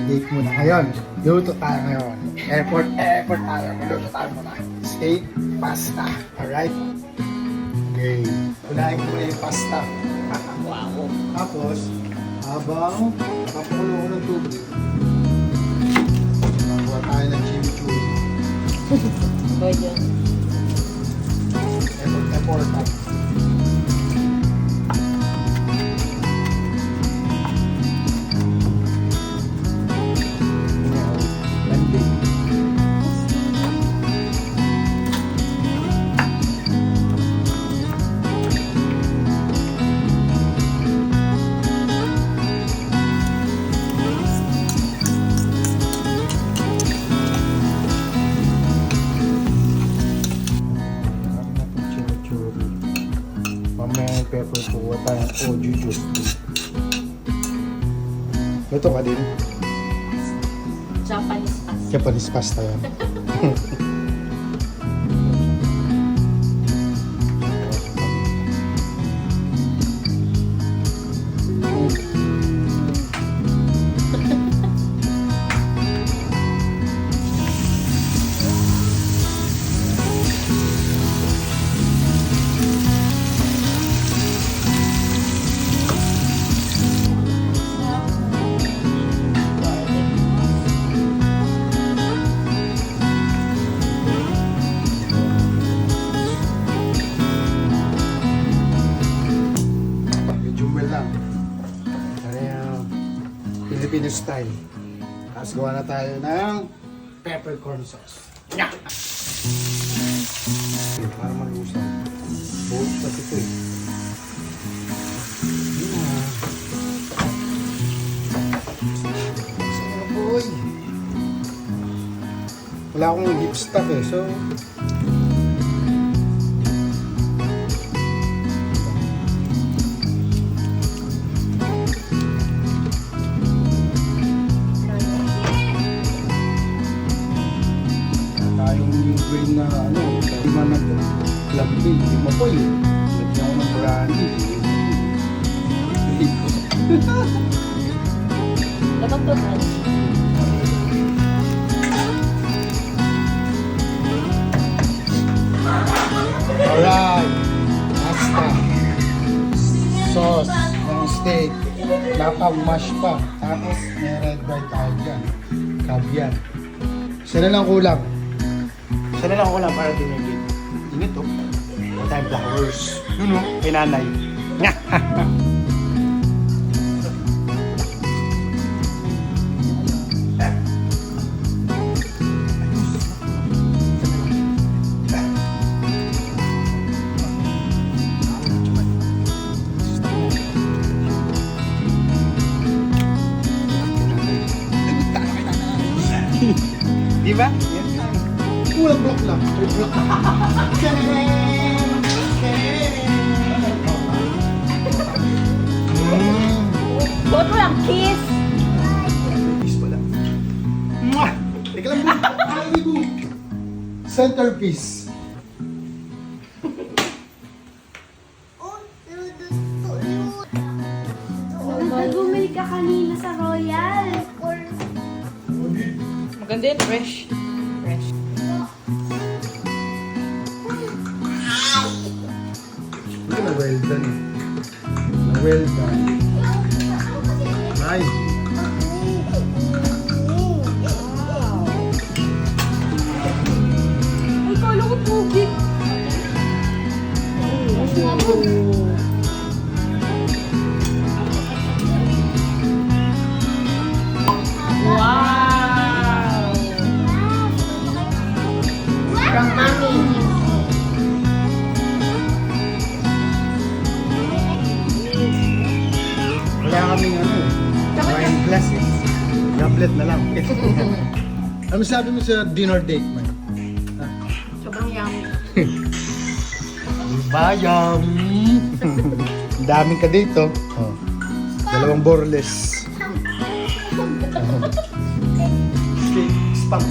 date muna. Ngayon, luto tayo ngayon. Airport tayo. Luto tayo muna. Steak, pasta. Alright? Okay. Unahin ko muna yung pasta. Wow. Tapos, habang papakulo ko ng tubig, magawa tayo ng chimichurri. Pwede. Airport tayo. Pepper po tayong oju juice. Luto ka din? Japanese pasta. Japanese pasta yan. Filipino style. Tapos gawa na tayo ng peppercorn sauce. Yeah. Para malusaw. Buhok pa ito eh. Sarap boy. Wala akong beef stock eh. So, green na ano, lima na lambing, lima po yun. Lagyan ko ng brandy. Dapat to brandy. Alright, pasta, sauce, ng steak, napag-mash pa. Tapos may red bread tayo dyan. Caviar. Isa na lang kulang. Isa na lang kulang para dumigit. Init oh. Wala tayong flowers. Yun oh, kay nanay. Di ba? Kulang block lang. Buat mo lang kiss. Kiss pala. Mwah! Teka lang po. Centerpiece. Bumili ka kanina sa Royal. Maganda yun, fresh. Fresh. Hindi na well done. Na well done. Ay. Ay, kala ko tubig. Wow! From mommy. Wala kaming ano. Wine glass eh. Goblet na lang. Ano sabi mo sa dinner date man? Sobrang yummy. Bayam! Ang daming ka dito. Oh. Dalawang borles. Steak, spam